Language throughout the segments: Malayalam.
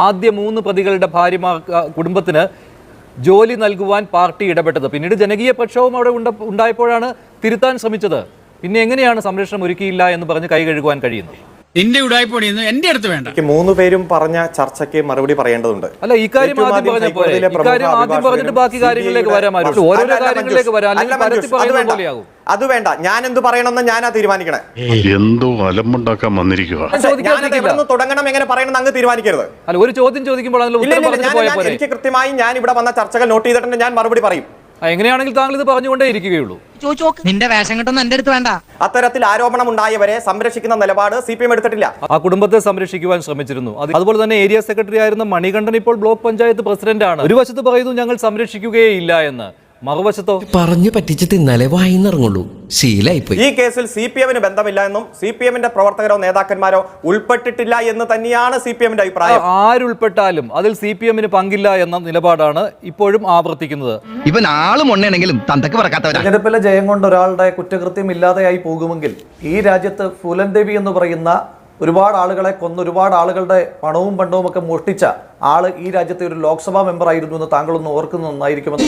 ആദ്യ 3 പ്രതികളുടെ ഭാര്യമാർ കുടുംബത്തിന് ജോലി നൽകുവാൻ പാർട്ടി ഇടപെട്ടത്. പിന്നീട് ജനകീയ പ്രക്ഷോഭം അവിടെ ഉണ്ടായപ്പോഴാണ് തിരുത്താൻ ശ്രമിച്ചത്. പിന്നെ എങ്ങനെയാണ് സംരക്ഷണം ഒരുക്കിയില്ല എന്ന് പറഞ്ഞ് കൈ കഴുകുവാൻ കഴിയുന്നത്? എന്റെ ഉടായ്പൊടിയൊന്നും എന്റെ അടുത്ത് വേണ്ട. 3 പേരും പറഞ്ഞ ചർച്ചയ്ക്ക് മറുപടി പറയേണ്ടതുണ്ട്. അല്ല, ഇക്കാര്യം ആദ്യം പറഞ്ഞ പോലെ ഇക്കാര്യം ആദ്യം പറഞ്ഞിട്ട് ബാക്കി കാര്യങ്ങളിലേക്ക് വരാമായിരുന്നു. ഓരോരോ കാര്യങ്ങളിലേക്ക് വരാം, അല്ലെങ്കിൽ പരത്തി പറയുന്ന പോലെയാകും. അത് വേണ്ട, ഞാൻ എന്ത് പറയണമെന്ന് ഞാനാ തീരുമാനിക്കണേ. എന്തോ അലമ്പുണ്ടാക്കാൻ വന്നിരിക്കുക. തുടങ്ങണം, എങ്ങനെ പറയണം അങ്ങ് തീരുമാനിക്കരുത്. അല്ല, ഒരു ചോദ്യം ചോദിക്കുമ്പോൾ എനിക്ക് കൃത്യമായി ഞാൻ ഇവിടെ വന്ന ചർച്ചകൾ നോട്ട് ചെയ്തിട്ടുണ്ട്, ഞാൻ മറുപടി പറയും. എങ്ങനെയാണെങ്കിൽ താങ്കൾ ഇത് പറഞ്ഞുകൊണ്ടേ ഇരിക്കുകയുള്ളൂ. നിന്റെ വേഷം കെട്ടൊന്നും എന്റെ അടുത്ത് വേണ്ട. അത്തരത്തിൽ ആരോപണം ഉണ്ടായവരെ സംരക്ഷിക്കുന്ന നിലപാട് CPM എടുത്തിട്ടില്ല. ആ കുടുംബത്തെ സംരക്ഷിക്കുവാൻ ശ്രമിച്ചിരുന്നു. അതുപോലെ തന്നെ ഏരിയ സെക്രട്ടറി ആയിരുന്ന മണികണ്ഠൻ ഇപ്പോൾ ബ്ലോക്ക് പഞ്ചായത്ത് പ്രസിഡന്റാണ്. ഒരു വശത്ത് പറയുന്നു ഞങ്ങൾ സംരക്ഷിക്കുകയില്ല എന്ന്, മറുവശത്തോ പറഞ്ഞു പറ്റിച്ച് തിന്നാലേ വായിന്നിറങ്ങുള്ളൂ, ശീലായിപ്പോയി. ഈ കേസിൽ CPM-ന് ബന്ധമില്ല എന്നും CPM-ന്റെ പ്രവർത്തകരോ നേതാക്കന്മാരോ ഉൾപ്പെട്ടിട്ടില്ല എന്ന് തന്നെയാണ് CPM-ന്റെ അഭിപ്രായം. ആരുൾപ്പെട്ടാലും അതിൽ CPM-ന് പങ്കില്ല എന്ന നിലപാടാണ് ഇപ്പോഴും ആവർത്തിക്കുന്നത്. ഇവൻ ആളും ഒണ്ണയാണെങ്കിലും തന്തക്ക് പറക്കാത്തവരാ. തെരഞ്ഞെടുപ്പിലെ ജയം കൊണ്ട് ഒരാളുടെ കുറ്റകൃത്യം ഇല്ലാതെയായി പോകുമെങ്കിൽ ഈ രാജ്യത്ത് ഫൂലൻ ദേവി എന്ന് പറയുന്ന ഒരുപാട് ആളുകളെ കൊന്ന് ഒരുപാട് ആളുകളുടെ പണവും പണ്ടവും ഒക്കെ മോഷ്ടിച്ച ആള് ഈ രാജ്യത്തെ ഒരു ലോക്സഭാ മെമ്പർ ആയിരുന്നു എന്ന് താങ്കളൊന്ന് ഓർക്കുന്നത് നന്നായിരിക്കുമെന്ന്.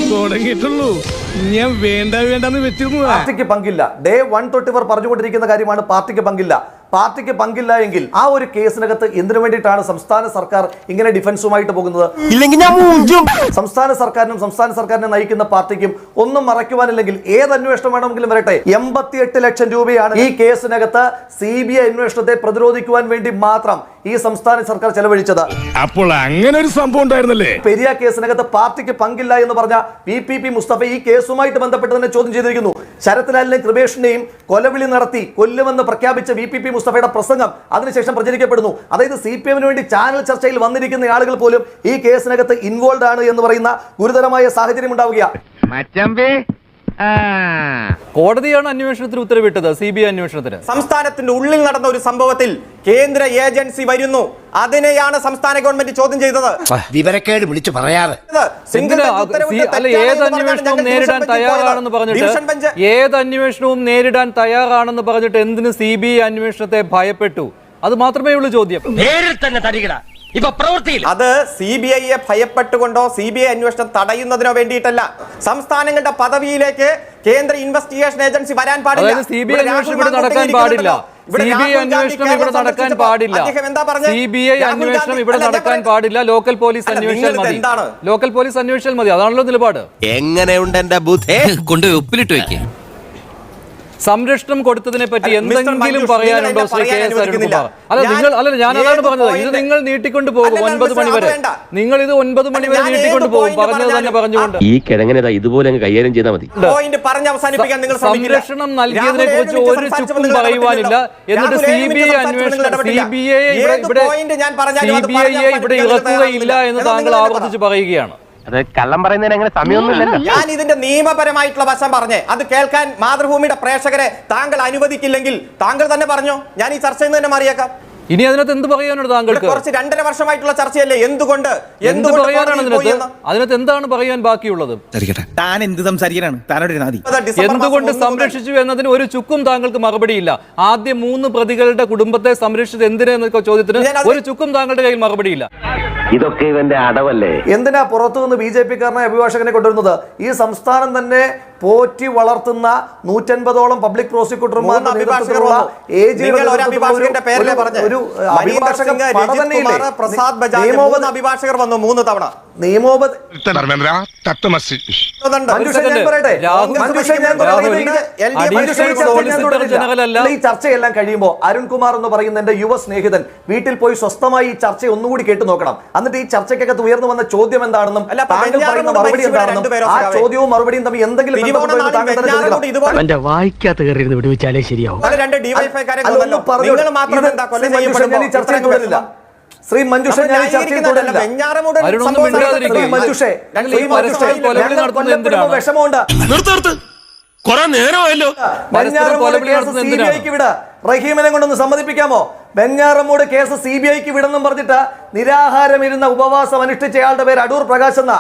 പാർട്ടിക്ക് പങ്കില്ല. ഡേ 1 തൊട്ട് ഇവർ പറഞ്ഞുകൊണ്ടിരിക്കുന്ന കാര്യമാണ് പാർട്ടിക്ക് പങ്കില്ല. പാർട്ടിക്ക് പങ്കില്ല എങ്കിൽ ആ ഒരു കേസിനകത്ത് എന്തിനു വേണ്ടിയിട്ടാണ് സംസ്ഥാന സർക്കാർ ഇങ്ങനെ ഡിഫൻസുമായിട്ട് പോകുന്നത്? സംസ്ഥാന സർക്കാരിനെ നയിക്കുന്ന പാർട്ടിക്കും ഒന്നും മറയ്ക്കുവാനില്ലെങ്കിൽ ഏത് അന്വേഷണം വേണമെങ്കിലും വരട്ടെ. 88 ലക്ഷം രൂപയാണ് ഈ കേസിനകത്ത് CBI അന്വേഷണത്തെ പ്രതിരോധിക്കുവാൻ വേണ്ടി മാത്രം ഈ സംസ്ഥാന സർക്കാർ ചെലവഴിച്ചത്. അപ്പോൾ അങ്ങനെ ഒരു സംഭവം ഉണ്ടായിരുന്നല്ലേ? പെരിയ കേസിനകത്ത് പാർട്ടിക്ക് പങ്കില്ല എന്ന് പറഞ്ഞ VPP മുസ്തഫ ഈ കേസുമായിട്ട് ബന്ധപ്പെട്ട് തന്നെ ചോദ്യം ചെയ്തിരിക്കുന്നു. ശരത് ലാലിനെയും കൃപേഷിനെയും കൊലവിളി നടത്തി കൊല്ലുമെന്ന് പ്രഖ്യാപിച്ച VPP മുസ്തഫയുടെ പ്രസംഗം അതിനുശേഷം പ്രചരിക്കപ്പെടുന്നു. അതായത് CPM-ന് വേണ്ടി ചാനൽ ചർച്ചയിൽ വന്നിരിക്കുന്ന ആളുകൾ പോലും ഈ കേസിനകത്ത് ഇൻവോൾവ് ആണ് എന്ന് പറയുന്ന ഗുരുതരമായ സാഹചര്യം ഉണ്ടാവുകയാണ്. കോടതിയാണ് അന്വേഷണത്തിന് ഉത്തരവിട്ടത്, CBI അന്വേഷണത്തിന്. സംസ്ഥാനത്തിന്റെ ഉള്ളിൽ നടന്ന ഒരു സംഭവത്തിൽ കേന്ദ്ര ഏജൻസി വരുന്നു, അതിനെയാണ് സംസ്ഥാന ഗവൺമെന്റ് ചോദ്യം ചെയ്തത്. വിവരക്കേട് വിളിച്ചു പറയാതെ ഏത് അന്വേഷണവും നേരിടാൻ തയ്യാറാണെന്ന് പറഞ്ഞിട്ട് എന്തിന് CBI അന്വേഷണത്തെ ഭയപ്പെട്ടു? അത് മാത്രമേ ഉള്ളൂ ചോദ്യം. അത് CBI-യെ ഭയപ്പെട്ടുകൊണ്ടോ CBI അന്വേഷണം തടയുന്നതിനോ വേണ്ടിയിട്ടല്ല. സംസ്ഥാനങ്ങളുടെ പദവിയിലേക്ക് കേന്ദ്ര ഇൻവെസ്റ്റിഗേഷൻ ഏജൻസി വരാൻ പാടില്ല. CBI അന്വേഷണം ഇവിടെ നടക്കാൻ പാടില്ല. CBI അന്വേഷണം ഇവിടെ നടക്കാൻ പാടില്ല. CBI അന്വേഷണം ഇവിടെ നടക്കാൻ പാടില്ല. ലോക്കൽ പോലീസ് അന്വേഷണം മതി. ലോക്കൽ പോലീസ് അന്വേഷണം മതി. അതാണല്ലോ നിലപാട്. എങ്ങനെയുണ്ട് എന്റെ ബുദ്ധി? കൊണ്ട് ഉപ്പിലിട്ട് വെക്കുക. സംരക്ഷണം കൊടുത്തതിനെ പറ്റി എന്തെങ്കിലും പറയാനുണ്ടോ ശ്രീ KS അരുൺകുമാർ? ഞാൻ അതാണ് പറഞ്ഞത്. ഇത് നിങ്ങൾ നീട്ടിക്കൊണ്ടു പോകും 9 മണി വരെ. നിങ്ങൾ ഇത് 9 മണി വരെ നീട്ടിക്കൊണ്ടു പോകും, പറഞ്ഞത് തന്നെ പറഞ്ഞുകൊണ്ട്. ഈ കിഴങ്ങനെ ഇതുപോലെ കൈകാര്യം ചെയ്താൽ മതി. സംരക്ഷണം നൽകിയതിനെ കുറിച്ച് ഒരു ചുക്കും പറയുവാനില്ല. എന്നിട്ട് CBI അന്വേഷണം CBI ഇവിടെ ഇറക്കുകയില്ല എന്ന് താങ്കൾ ആവർത്തിച്ച് പറയുകയാണ്. അത് കള്ളം പറയുന്നതിന് അങ്ങനെ സമയമൊന്നുമില്ലല്ലോ. ഞാൻ ഇതിന്റെ നിയമപരമായിട്ടുള്ള വശം പറഞ്ഞേ, അത് കേൾക്കാൻ മാതൃഭൂമിയുടെ പ്രേക്ഷകരെ താങ്കൾ അനുവദിക്കില്ലെങ്കിൽ താങ്കൾ തന്നെ പറഞ്ഞോ, ഞാൻ ഈ ചർച്ചയിൽ നിന്ന് തന്നെ മാറിയേക്കാം. ഇനി അതിനകത്ത് എന്ത് പറയാനുണ്ട് താങ്കൾക്ക്? കുറച്ച് 2.5 വർഷമായിട്ടുള്ള ചർച്ചയല്ലേ, എന്തുകൊണ്ട് അതിനകത്ത് എന്താണ് പറയാൻ ബാക്കിയുള്ളത്? താൻ എന്ത് സംസാരിക്കാനാണ്? എന്തുകൊണ്ട് സംരക്ഷിച്ചു എന്നതിന് ഒരു ചുക്കും താങ്കൾക്ക് മറുപടിയില്ല. ആദ്യ 3 പ്രതികളുടെ കുടുംബത്തെ സംരക്ഷിച്ചത് എന്തിനെന്നൊക്കെ ചോദ്യത്തിന് ഒരു ചുക്കും താങ്കളുടെ കയ്യിൽ മറുപടിയില്ല. ഇതൊക്കെ ഇവന്റെ അടവല്ലേ? എന്തിനാ പുറത്തുനിന്ന് BJP-കാരനായ അഭിഭാഷകനെ കൊണ്ടുവരുന്നത്? ഈ സംസ്ഥാനം തന്നെ പോറ്റി വളർത്തുന്ന 150ഓളം പബ്ലിക് പ്രോസിക്യൂട്ടർമാർ അഭിഭാഷകർ വന്നു 3 തവണ. ഈ ചർച്ചയെല്ലാം കഴിയുമ്പോൾ അരുൺകുമാർ എന്ന് പറയുന്ന എന്റെ യുവ സ്നേഹിതൻ വീട്ടിൽ പോയി സ്വസ്ഥമായി ഈ ചർച്ച ഒന്നുകൂടി കേട്ടു നോക്കണം. എന്നിട്ട് ഈ ചർച്ചയ്ക്കകത്ത് ഉയർന്നു വന്ന ചോദ്യം എന്താണെന്നും താങ്കൾ പറയുന്ന മറുപടി എന്താണെന്നും ആ ചോദ്യവും മറുപടിയും തമ്മിൽ എന്തെങ്കിലും വായിക്കാത്ത കയറിയിരുന്ന് വിടുവിച്ചാലേ ശരിയാവും. ശ്രീ മഞ്ജുഷ, ഞാൻ ചർച്ചയിൽ തുടരില്ല. വിഷമമുണ്ട്. CBI-ക്ക് വിട. റഹീമിനെ കൊണ്ടൊന്ന് സമ്മതിപ്പിക്കാമോ? വെഞ്ഞാറമൂട് കേസ് CBI-ക്ക് വിടെന്നും പറഞ്ഞിട്ട് നിരാഹാരം ഇരുന്ന ഉപവാസം അനുഷ്ഠിച്ചയാളുടെ പേര് അടൂർ പ്രകാശ് എന്ന.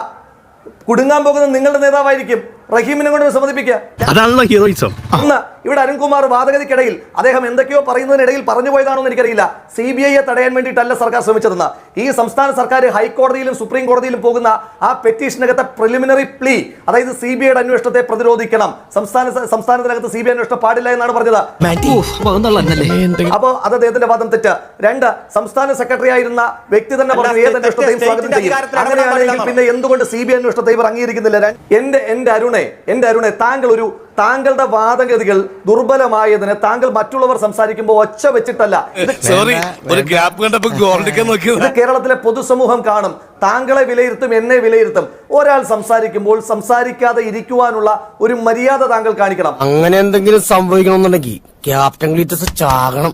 കുടുങ്ങാൻ പോകുന്ന നിങ്ങളുടെ നേതാവായിരിക്കും. റഹീമിനെ കൊണ്ട് സമ്മതിപ്പിക്കുക. അതാണല്ലോ ഹീറോയിസം. ഒന്ന് ഇവിടെ അരുൺകുമാർ വാദഗതിക്കിടയിൽ അദ്ദേഹം എന്തൊക്കെയോ പറയുന്നതിനിടയിൽ പറഞ്ഞു പോയതാണോ എന്ന് എനിക്കറിയില്ല. CBI തടയാൻ വേണ്ടിയിട്ടല്ല സർക്കാർ ശ്രമിച്ചതെന്ന്. ഈ സംസ്ഥാന സർക്കാർ ഹൈക്കോടതിയിലും സുപ്രീം കോടതിയിലും പോകുന്ന ആ പെറ്റീഷനകത്തെ പ്രിലിമിനറി പ്ലീ, അതായത് CBI അന്വേഷണത്തെ പ്രതിരോധിക്കണം, സംസ്ഥാനത്തിനകത്ത് CBI അന്വേഷണം പാടില്ല എന്നാണ് പറഞ്ഞത്. അപ്പോ അത് അദ്ദേഹത്തിന്റെ വാദം തെറ്റ്. രണ്ട്, സംസ്ഥാന സെക്രട്ടറി ആയിരുന്ന വ്യക്തി തന്നെ പറഞ്ഞു ഏത് അന്വേഷണത്തെയും സ്വാഗതം ചെയ്യും. അങ്ങനെയാണെങ്കിൽ പിന്നെ എന്തുകൊണ്ട് CBI അന്വേഷണത്തെ ഇവർ അംഗീകരിക്കുന്നില്ല? എന്റെ അരുണെ താങ്കളുടെ വാദഗതികൾ ദുർബലമായതിന് താങ്കൾ മറ്റുള്ളവർ സംസാരിക്കുമ്പോൾ ഒച്ച വെച്ചിട്ടല്ല. ഇത് കേരളത്തിലെ പൊതുസമൂഹം കാണും. താങ്കളെ വിലയിരുത്തും, എന്നെ വിലയിരുത്തും. ഒരാൾ സംസാരിക്കുമ്പോൾ സംസാരിക്കാതെ ഇരിക്കുവാനുള്ള ഒരു മര്യാദ താങ്കൾ കാണിക്കണം. അങ്ങനെ എന്തെങ്കിലും സംഭവിക്കണമെന്നുണ്ടെങ്കിൽ ക്യാപ്റ്റൻ ഗ്ലീറ്റസ് ചാകണം.